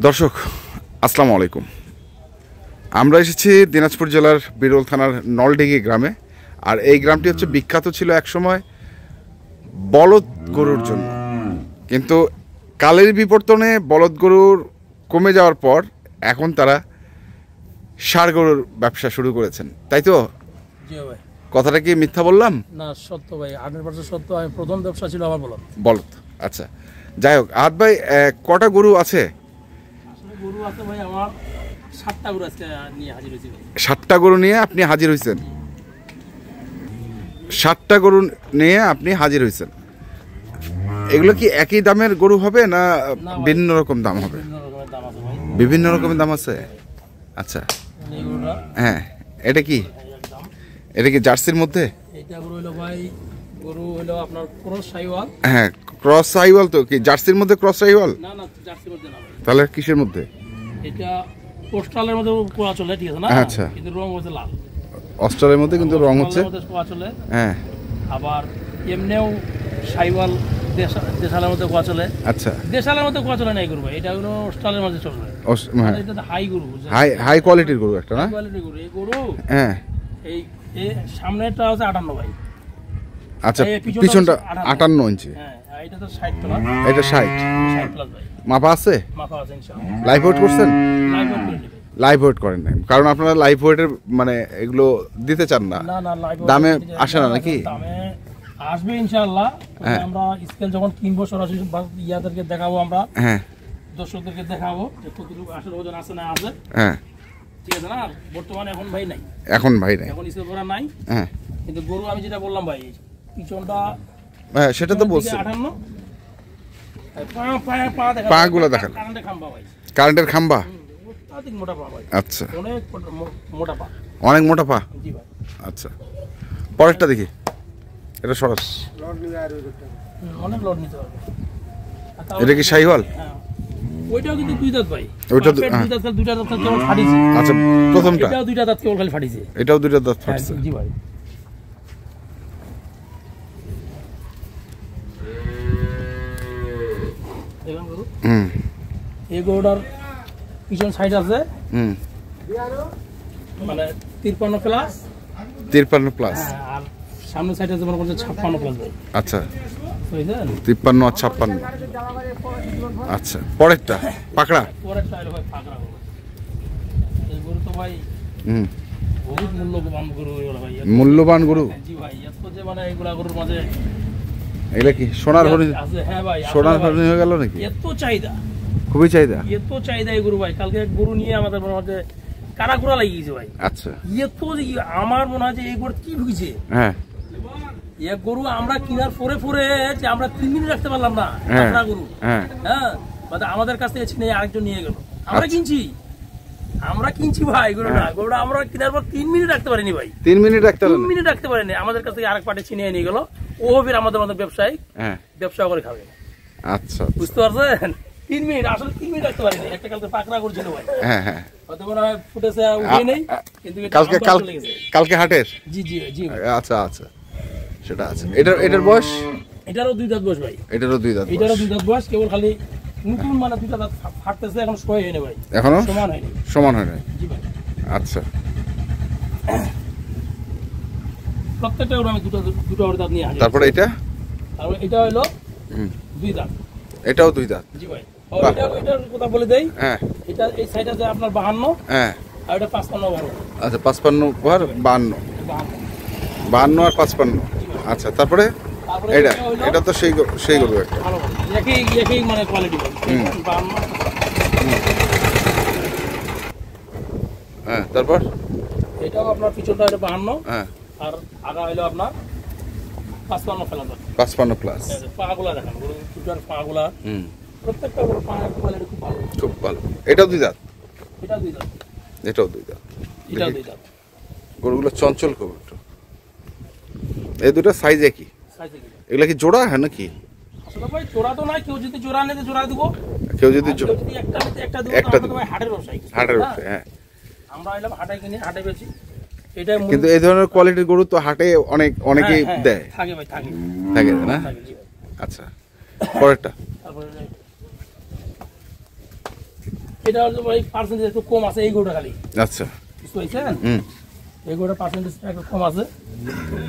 দর্শক আসসালামু আলাইকুম। আমরা এসেছি দিনাজপুর জেলার বিরল থানার নলডিঘি গ্রামে। আর এই গ্রামটি হচ্ছে বিখ্যাত ছিল একসময় বলদ গরুর জন্য, কিন্তু কালের বিবর্তনে বলদ গরুর কমে যাওয়ার পর এখন তারা ষাঁড় গরুর ব্যবসা শুরু করেছেন, তাই তো? কথাটা কি মিথ্যা বললাম? না, সত্য ভাই, 100% সত্য। আমি প্রথম ব্যবসা ছিল আমার বলদ। আচ্ছা, যাই হোক, আহাদ ভাই কটা গরু আছে? গরু আছে ভাই আমার 7টা গরু আজকে নিয়ে হাজির হয়েছি। 7টা গরু নিয়ে আপনি হাজির হয়েছেন? 7টা গরু নিয়ে আপনি হাজির হয়েছেন। এগুলো কি একই দামের গরু হবে না ভিন্ন রকম দাম হবে? বিভিন্ন রকমের দাম আছে। আচ্ছা, হ্যাঁ, এটা কি জার্সির মধ্যে? এটা গরু হলো ভাই, গরু হলো আপনার ক্রস সাইওয়াল। হ্যাঁ, ক্রস সাইওয়াল। তো কি জার্সির মধ্যে ক্রস সাইওয়াল? না না, জার্সির মধ্যে না। তাহলে কিসের মধ্যে? এটা পোস্টালের মধ্যে কোয়া চলে, ঠিক আছে না? আচ্ছা, কিন্তু রং হচ্ছে লাল। অস্ট্রেলিয়ার মধ্যে কিন্তু রং হচ্ছে কোয়া চলে। হ্যাঁ, আবার এমনিও সাইওয়াল দেশালের মধ্যে কোয়া চলে। আচ্ছা, দেশালের মধ্যে কোয়া চলে না এই গরু ভাই, এটা হলো অস্ট্রেলিয়ার মধ্যে চলে। এটা হাই গরু, হাই কোয়ালিটির গরু একটা, না? কোয়ালিটির গরু এই গরু। হ্যাঁ, এই সামনেটা হচ্ছে 58 ভাই। আচ্ছা, পিছনটা 58 ইঞ্চি। হ্যাঁ, এটা তো 60 প্লাস। এটা 60 প্লাস ভাই। মাপা আছে? মাপা আছে ইনশাআল্লাহ। লাইভ ওয়েট করছেন? লাইভ ওয়েট করে নেবেন। লাইভ ওয়েট করেন না, কারণ আপনারা লাইভ ওয়েটের মানে এগুলো দিতে চান না। না না, লাইভ দামে আসে না নাকি? দামে আসবে ইনশাআল্লাহ। আমরা স্কেল যখন কিনবো সরাসরি ইয়াদেরকে দেখাবো, আমরা হ্যাঁ দর্শকদেরকে দেখাবো যে কতটুকু আসলে ওজন আছে না আছে। হ্যাঁ, ঠিক আছে না? বর্তমানে এখন ভাই নাই, এখন স্কেল করা নাই। হ্যাঁ, কিন্তু গরু আমি যেটা বললাম ভাই, পিছনটা হ্যাঁ সেটা তো বলছেন। 58 পা গুলো দেখান। কারেন্টের খাম্বা ভাই, কারেন্টের খাম্বা। অধিক মোটা পা ভাই। আচ্ছা, অনেক মোটা পা। অনেক মোটা পা। জি ভাই। আচ্ছা, পরেরটা দেখি। এটা সরস, অনেক লোড নিতে হবে। এটা কি শাহিওয়াল? হ্যাঁ, ওইটাও কিন্তু 2 দাঁত ভাই। ওইটা 2 দাঁত, 2টা দাঁত কেবল ফাটিছে। আচ্ছা, প্রথমটা এটাও 2টা দাঁত কেবল খালি ফাটিছে। এটাও 2টা দাঁত ফাটছে। জি ভাই। হুম, এই গরুটার পিছন সাইড আছে হুম, মানে 53 প্লাস। 53 প্লাস। আর সামনের সাইড আছে মনে করছে 56 প্লাস ভাই। আচ্ছা, বুঝলেন? 53 আর 56। আচ্ছা, পরেরটা পাকড়া। পরেরটা হলো ভাই ফাকরা গরু। এই গরু তো ভাই হুম, বহুত মূল্যবান গরু এগুলো ভাই। মূল্যবান গরু। জি ভাই, এত যে মানে এগুলা গরুর মাঝে এগুলা কি সোনার হরিণ? আছে। হ্যাঁ ভাই, সোনার হরিণ হয়ে গেল নাকি? এত চাহিদা, খুবই চাহিদা। এত চাহিদা এই গরু ভাই। কালকে এক গরু নিয়ে আমাদের মনে হচ্ছে কারাকুরা লাগিয়ে গেছে ভাই। আচ্ছা, এত আমার মনে হয় যে এই গরু কি ঢুকেছে। হ্যাঁ, এক গরু আমরা কিনার পরে যে আমরা 3 মিনিট রাখতে পারলাম না। হ্যাঁ, গরু, হ্যাঁ, হ্যাঁ, আমাদের কাছ থেকে ছিনে আরেকজন নিয়ে গেল। আমরা কিনছি ভাই গরুটা। আমরা কেনার পর 3 মিনিট রাখতে পারিনি ভাই। 3 মিনিট রাখতে পারেন? 3 মিনিট রাখতে পারিনি। আমাদের কাছ থেকে আরেক পার্টি ছিনিয়ে নিয়ে গেল। ও ফির আমাদের ব্যবসায়ী, হ্যাঁ, ব্যবসা করে খাবে। আচ্ছা, বুঝতে পারছেন? 3 মিনিট, আসলে 3 মিনিট রাখতে পারিনি। একটা কালকে পাকড়া করছিল ভাই। হ্যাঁ, হ্যাঁ, হয়তো মনে হয় ফুটেছে উঠে নেই, কিন্তু কালকে হাটের। জি জি জি। আচ্ছা, আচ্ছা, সেটা আছে। এটার বয়স? এটারও 2 দাঁত বয়স ভাই। এটারও 2 দাঁত। এটারও 2 দাঁত বয়স, কেবল খালি নতুন মানে 2টা দাঁত ফাটতেছে, এখন সয় হয়নি ভাই। এখনো সমান হয় নাই। জি ভাই। আচ্ছা, প্রত্যেকটা গরু আমি দুটো দাঁত নিয়ে হাজির। তারপরে এটা হলো 2 দাঁত। এটাও 2 দাঁত। জি ভাই। এটার কথা বলে দেই। হ্যাঁ, এটা এই সাইড আছে আপনার 52। হ্যাঁ, আর এটা 55 বড়। আচ্ছা, 55 আর 52। 52 আর 55। আচ্ছা, তারপরে এটা তো সেই গরু একটা। ভালো একই মানে কোয়ালিটি ভাই। 52। হ্যাঁ, তারপর এটাও আপনার পিছনটা এটা 52। হ্যাঁ, আর আগা হলো আপনার 55 ফেলা যাবে। 55 প্লাস। পাগুলা দেখেন, গরু দুটার পাগুলা। প্রত্যেকটা গরু পায়ের কোয়ালিটি খুব ভালো, খুব ভালো। এটাও 2 দাঁত? এটা 2 দাঁত। এটাও 2 দাঁত। এটাও 2 দাঁত। গরুগুলো চঞ্চল খুব একটু। এই দুটো সাইজ একই? এগুলা কি জোড়া হয় নাকি? আসলে ভাই জোড়া তো নাই, কেউ যদি জোড়া নিতে জোড়া দিব, কেউ যদি একটা দিব। ভাই হাটের ব্যবসায়ী, হ্যাঁ, আমরা এলাম হাটে কিনে হাটে বেচি। এটা কিন্তু এই ধরনের কোয়ালিটির গরু তো হাটে অনেকেই দেয়। থাকে ভাই, থাকে না? আচ্ছা, পরেরটা। তারপরে এটা হচ্ছে ভাই পার্সেন্টেজ একটু কম আছে এই গরুটা খালি, আচ্ছা বুঝতে পারছেন? হুম এই গরুটা পার্সেন্টেজ একটু কম আছে,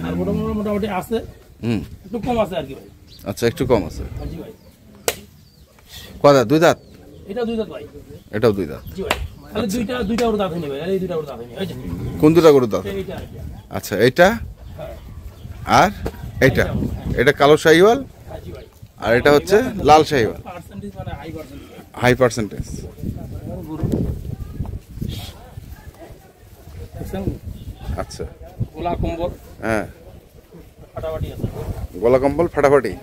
আর গরুটা মোটামুটি আছে, হুম একটু কম আছে আর কি ভাই। আচ্ছা একটু কম আছে। জি ভাই, কয় দাঁত? 2 দাঁত? এটা 2 দাঁত ভাই। এটাও 2 দাঁত। জি ভাই, খালি দুইটা গরু দাঁত হয়নি ভাই, এই দুইটা গরু দাঁত হয়নি। এই যে কোন দুটা গরুর দাঁত? এইটা আর কি। আচ্ছা এইটা হ্যাঁ আর এইটা, এটা কালো শাহিওয়াল হ্যাঁ, জি ভাই। আর এটা হচ্ছে লাল শাহিওয়াল। পার্সেন্টেজ মানে হাই পার্সেন্টেজ হাই পার্সেন্টেজ। গরু। দেখছেন? আচ্ছা গোলা কম্বল হ্যাঁ, ফাটাফাটি আছে। গলা কম্বল ফাটাফাটি।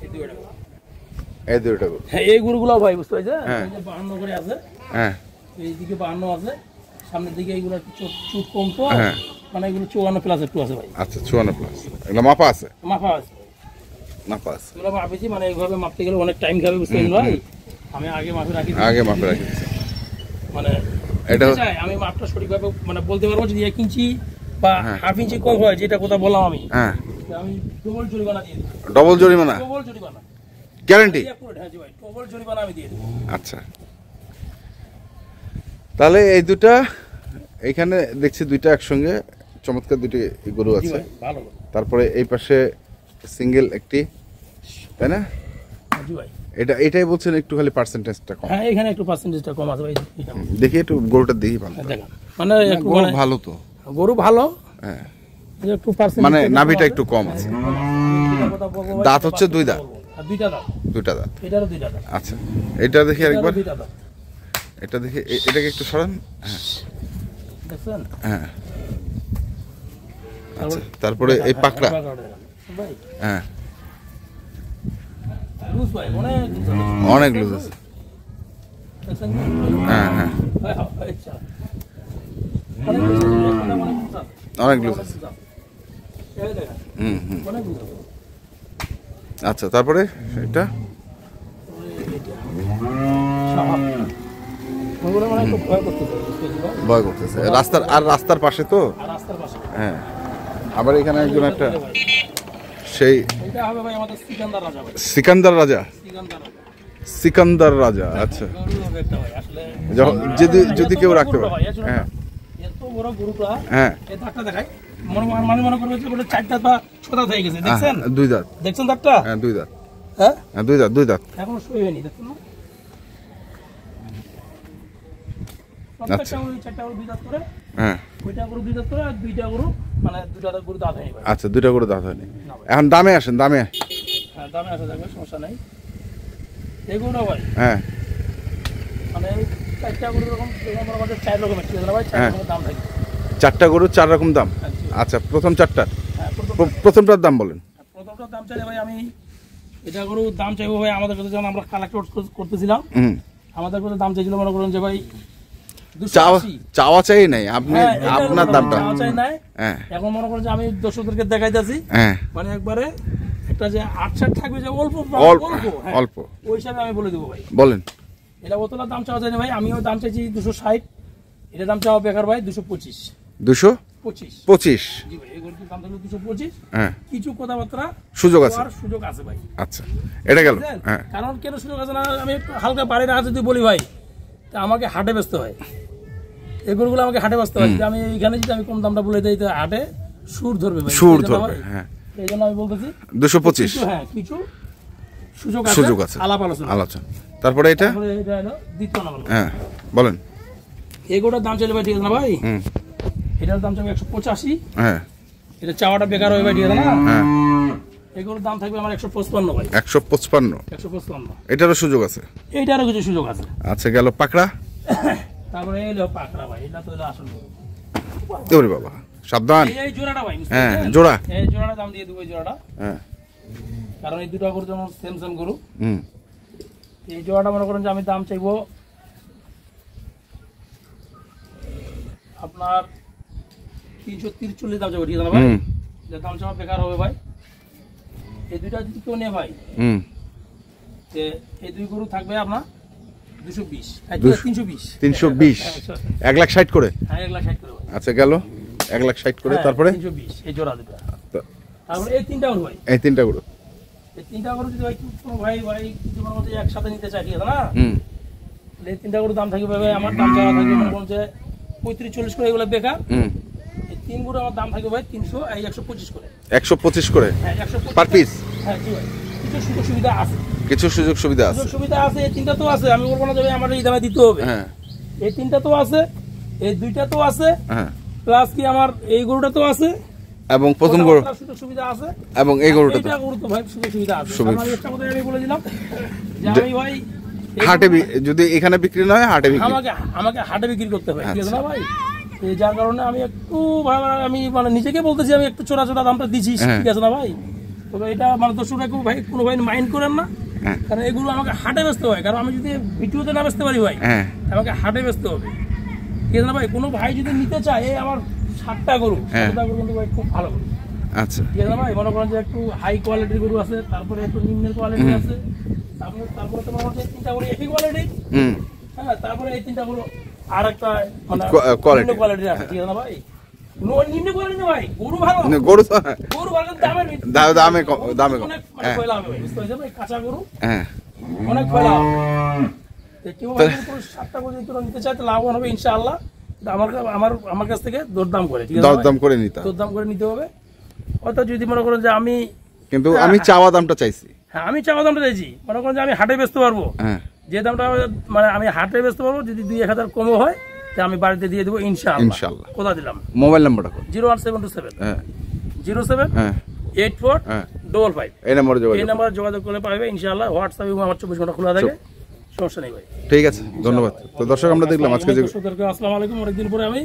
এই দুইটা। এই দুইটা গরু। হ্যাঁ, এই গরুগুলো ভাই বুঝতে পারছেন? হ্যাঁ। এই যে 52 করে আছে, হ্যাঁ এইদিকে 52 আছে, সামনের দিকে এইগুলো একটু চুট কম তো, হ্যাঁ। মানে এগুলো 54 প্লাস একটু আছে ভাই, আচ্ছা 54 প্লাস। এগুলো মাপা আছে? মাপা আছে। মাপা আছে। এগুলো মাপেছি, মানে এইভাবে মাপতে গেলে অনেক টাইম খাবে, বুঝতে পারছেন ভাই? আমি আগে মাপে রাখি, আগে মাপে রাখি দিয়েছে। মানে এটা এটা চাই আমি মাপটা সঠিকভাবে মানে বলতে পারবো, যদি 1 ইঞ্চি বা হ্যাঁ। হাফ ইঞ্চি কম হয়, যেটা কথা বললাম আমি, হ্যাঁ আমি ডবল জরিমানা দিয়ে দিই। ডবল জরিমানা ডবল জরিমানা গ্যারান্টি? হ্যাঁ জি ভাই, ডবল জরিমানা আমি দিয়ে দিই। আচ্ছা তাহলে এই দুটা এইখানে দেখছি দুইটা একসঙ্গে চমৎকার দুটি গরু জি আছে। ভাই, ভালো। তারপরে এই পাশে সিঙ্গেল একটি, তাই না? জি ভাই, এটাই বলছেন একটু খালি পার্সেন্টেজটা কম। হ্যাঁ এখানে একটু পার্সেন্টেজটা কম আছে ভাই, এটা দেখি একটু গরুটা দেখি ভালো। দেখেন, মানে একটু গরু মানে ভালো তো, গরু ভালো, হ্যাঁ একটু পার্সেন্টেজ মানে নাভিটা একটু কম আছে। দাঁত হচ্ছে 2 দাঁত? দুইটা দাঁত, 2টা দাঁত। এটারও দুইটা দাঁত, আচ্ছা এটা দেখি আরেকবার, দুইটা দাঁত, এটা দেখি এটাকে একটু সরান। হ্যাঁ দেখছেন? হ্যাঁ আচ্ছা তারপরে এই পাকড়া, ভাই হ্যাঁ লুজ ভাই, অনেক লুজ আছে। দেখছেন? হ্যাঁ হ্যাঁ ভাই, আচ্ছা। অনেক লুজ আছে, অনেক লুজ আছে। অনেক লুজ আছে। এই দেখেন, হুম হুম অনেক লুজ আছে। আচ্ছা তারপরে এটা ওগুলো মানে একটু ভয় করতেছে, বুঝতেছি ভাই? ভয় করতেছে রাস্তার পাশে তো, আর রাস্তার পাশে হ্যাঁ। আবার এখানে একজন একটা সেই এটা হবে ভাই আমাদের সিকান্দার রাজা ভাই, সিকান্দার রাজা। সিকান্দার রাজা। সিকান্দার রাজা, আচ্ছা। গরু হবে একটা ভাই, আসলে যদি কেউ রাখতে পারে, ভাই, আসলে হ্যাঁ এত বড় গরুটা, হ্যাঁ এই দাঁতটা দেখাই, মনে করবে যে ওটা 4 দাঁত বা 6 দাঁত হয়ে গেছে, দেখছেন? 2 দাঁত, দেখছেন দাঁতটা? হ্যাঁ 2 দাঁত, হ্যাঁ, হ্যাঁ 2 দাঁত, 2 দাঁত। এখনো শুয়ে হয়নি, দেখছেন না? প্রত্যেকটা গরু 4টা গরু 2 দাঁত করে, হ্যাঁ ওইটা গরু 2 দাঁত করে, আর 2টা গরু মানে 2টা গরু দাঁত হয়নি ভাই। আচ্ছা 2টা করে দাঁত হয়নি। না ভাই, এখন দামে আসেন, দামে। হ্যাঁ দামে আসা যাবে, সমস্যা নাই। এই গরুটা ভাই হ্যাঁ মানে 4টা গরু এরকম আমাদের 4 রকমের, ঠিক আছে না ভাই? 4 হ্যাঁ। রকমের দাম থাকে। 4টা গরু 4 রকম দাম। হ্যাঁ, জি। আচ্ছা প্রথম 4টা, হ্যাঁ, প্রথমটার দাম বলেন। প্রথমটার দাম চাইলে ভাই আমি এটা গরুর দাম চাইবো ভাই, আমাদের কাছে যখন আমরা কালেক্ট করতেছিলাম, হুম আমাদের কাছে দাম চাইছিল মনে করুন যে ভাই চাওয়া 280। চাওয়া চাই নাই, আপনি হ্যাঁ, এটা আপনার মনে করেন দামটা। চাওয়া চাই নাই। হ্যাঁ এখন মনে করুন যে আমি দর্শকদেরকে দেখাইতেছি, হ্যাঁ মানে একবারে একটা যে 8-7 থাকবে যে অল্প অল্প, হ্যাঁ, অল্প ওই হিসাবে আমি বলে দেবো ভাই। বলেন। এটা বোতলার দাম চাওয়া যায় না ভাই, আমিও দাম চাইছি 260, এটা দাম চাওয়া বেকার ভাই 225। 225? জি ভাই, এই গরুটির দাম থাকলো 225। হ্যাঁ কিছু কথাবার্তা সুযোগ আছে, হওয়ার সুযোগ আছে ভাই। আচ্ছা এটা গেল। বুঝলেন? হ্যাঁ কারণ কেন সুযোগ আছে না, আমি একটু হালকা বাড়ি রাখা যদি বলি ভাই, তা আমাকে হাটে ব্যস্ত হয়, এই গরুগুলো আমাকে হাটে ব্যস্ত হয়। যদি আমি এইখানে যদি আমি কম দামটা বলে দিই, তো হাটে সুর ধরবে ভাই, সুর এই জন্য ধরবে, ভাই, হ্যাঁ। এই জন্য আমি বলতেছি 225 কিছু, হ্যাঁ কিছু সুযোগ আছে, আলাপ আলোচনা। আলোচনা। তারপরে এটা, তারপরে এটা হলো দ্বিতীয় নাম্বার। হ্যাঁ বলেন। এই গরুটার দাম চাইলে ভাই, ঠিক আছে না ভাই? হুম এটার দাম চাইবে 185, হ্যাঁ এটা চাওয়াটা বেকার হবে ভাই, ঠিক আছে না? হ্যাঁ এই গরুর দাম থাকবে আমার 155 ভাই, 155। 155। এটারও সুযোগ আছে। এইটারও কিছু সুযোগ আছে। আচ্ছা গেল পাকড়া। তারপরে এই হলো পাকড়া ভাই, এটা তো হলো আসল গরু। ওরে বাবা সাবধান। এই জোড়াটা ভাই, বুঝতে হ্যাঁ পারছেন? জোড়া, এই জোড়াটা দাম দিয়ে দেবো, এই জোড়াটা, হ্যাঁ কারণ এই দুটো গরু যেমন সেম গরু। হুম এই জোড়াটা মনে করেন যে আমি দাম চাইবো আপনার 343 দাম চাইবো, ঠিক আছে না ভাই? হুম এটা দাম চাওয়া বেকার হবে ভাই। এই দুইটা যদি কেউ নেয় ভাই, হুম যে এই দুই গরু থাকবে আপনার 220, 320, 320, 1,60,000 করে। হ্যাঁ 1,60,000 করে ভাই। আচ্ছা গেল 1,60,000 করে। হ্যাঁ, তারপরে 320 এই জোড়া দুটো। তো- তারপরে এই তিনটা গরু ভাই, এই 3টা গরু। এই তিনটা গরু যদি ভাই কোনো ভাই কিছু মধ্যে একসাথে নিতে চাই, ঠিক আছে না? হুম এই 3টা গরুর দাম থাকবে ভাই আমার দাম চাওয়া থাকবে মনে করুন যে 35-40 করে, এগুলো বেকার। এই 3 গরুর আমার দাম থাকবে ভাই 125 করে। 125 করে হ্যাঁ 125 পার পিস। হ্যাঁ জি ভাই, কিছু সুযোগ সুবিধা আছে, কিছু সুযোগ সুবিধা আছে। সুযোগ সুবিধা আছে। এই 3টা তো আছে, আমি বলবো না যে ভাই আমার এই দামে দিতে হবে। হ্যাঁ এই 3টা তো আছে, এই 2টা তো আছে, হ্যাঁ, প্লাস কি আমার এই গরুটা তো আছে, এবং প্রথম গরু সুযোগ সুবিধা আছে, এবং এই গরুটা তো এইটা গরু তো ভাই সুযোগ সুবিধা আছে। সুবিধা। আমি একটা কথা আমি বলে দিলাম যে আমি ভাই হাটে যদি এখানে বিক্রি না হয় হাটে বিক্রি। আমাকে হাটে বিক্রি করতে হবে, ঠিক আছে না ভাই? এই যার কারণে আমি একটু আমি মানে নিজেকে বলতেছি আমি একটু চোরা চোরা দামটা দিচ্ছি, ঠিক আছে না ভাই? তবে এটা মানে দর্শকরা ভাই কোনো ভাই মাইন্ড করেন না, কারণ এগুলো আমাকে হাটে বেচতে হয়। কারণ আমি যদি ভিডিওতে না বেচতে পারি ভাই, আমাকে হাটে বেচতে হবে, ঠিক আছে না ভাই? কোনো ভাই যদি নিতে চায় এই আমার 7টা গরু, 7টা গরু কিন্তু ভাই খুব ভালো গরু। আচ্ছা, ঠিক আছে না ভাই? মনে করেন যে একটু হাই কোয়ালিটির গরু আছে, তারপরে একটু নিম্নের কোয়ালিটি আছে, তারপরে তোমার হচ্ছে 3টা গরু একই কোয়ালিটি, হ্যাঁ, তারপরে এই 3টা গরু আর একটা মানে কোয়ালিটির আছে, ঠিক আছে না ভাই? নিম্ন কোয়ালিটি না ভাই, গরু ভালো, গরু গরু ভালো, দামে দামে কম, দামে কম। অনেক মানে পয়লা হবে ভাই, বুঝতে পারছেন ভাই? কাঁচা গরু হ্যাঁ, অনেক পয়লা হবে। তো কেউ ভাই 7টা গরু যদি নিতে চায় তো লাভবান হবে ইনশাআল্লাহ। আমার কাছ থেকে দরদাম করে, ঠিক আছে? দরদাম করে নিতে, দরদাম করে নিতে হবে। অর্থাৎ যদি মনে করেন যে আমি কিন্তু আমি চাওয়া দামটা চাইছি, হ্যাঁ আমি চাওয়া দামটা চাইছি, মনে করেন যে আমি হাটে বেচতে পারবো, হ্যাঁ, যে দামটা মানে আমি হাটে বেচতে পারবো, যদি 2-1000 কমও হয় তা আমি বাড়িতে দিয়ে দেবো ইনশাআল্লাহ। কথা দিলাম। মোবাইল নাম্বারটা কোন? 01727 হ্যাঁ 07 হ্যাঁ 8455। এই নম্বরে যোগাযোগ, এই নাম্বারে যোগাযোগ করলে পাবে ইনশাআল্লাহ। হোয়াটসঅ্যাপে আমার 24 ঘন্টা খোলা থাকে, সমস্যা নেই ভাই। ঠিক আছে, ধন্যবাদ। তো দর্শক আমরা দেখলাম আজকে যে আসসালামু আলাইকুম, অনেকদিন পরে আমি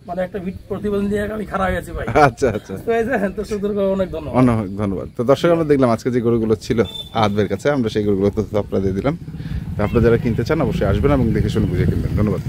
মানে একটা প্রতিবেদন দিয়ে আমি খারাপ হয়ে গেছি ভাই। আচ্ছা আচ্ছা, তো এই যে দর্শকদেরকে অনেক ধন্যবাদ, অনেক ধন্যবাদ। তো দর্শক আমরা দেখলাম আজকে যে গরুগুলো ছিল আহাদের কাছে, আমরা সেই গরুগুলো তো আপনাদের দিলাম। তো আপনারা যারা কিনতে চান অবশ্যই আসবেন এবং দেখে শুনে বুঝে কিনবেন। ধন্যবাদ।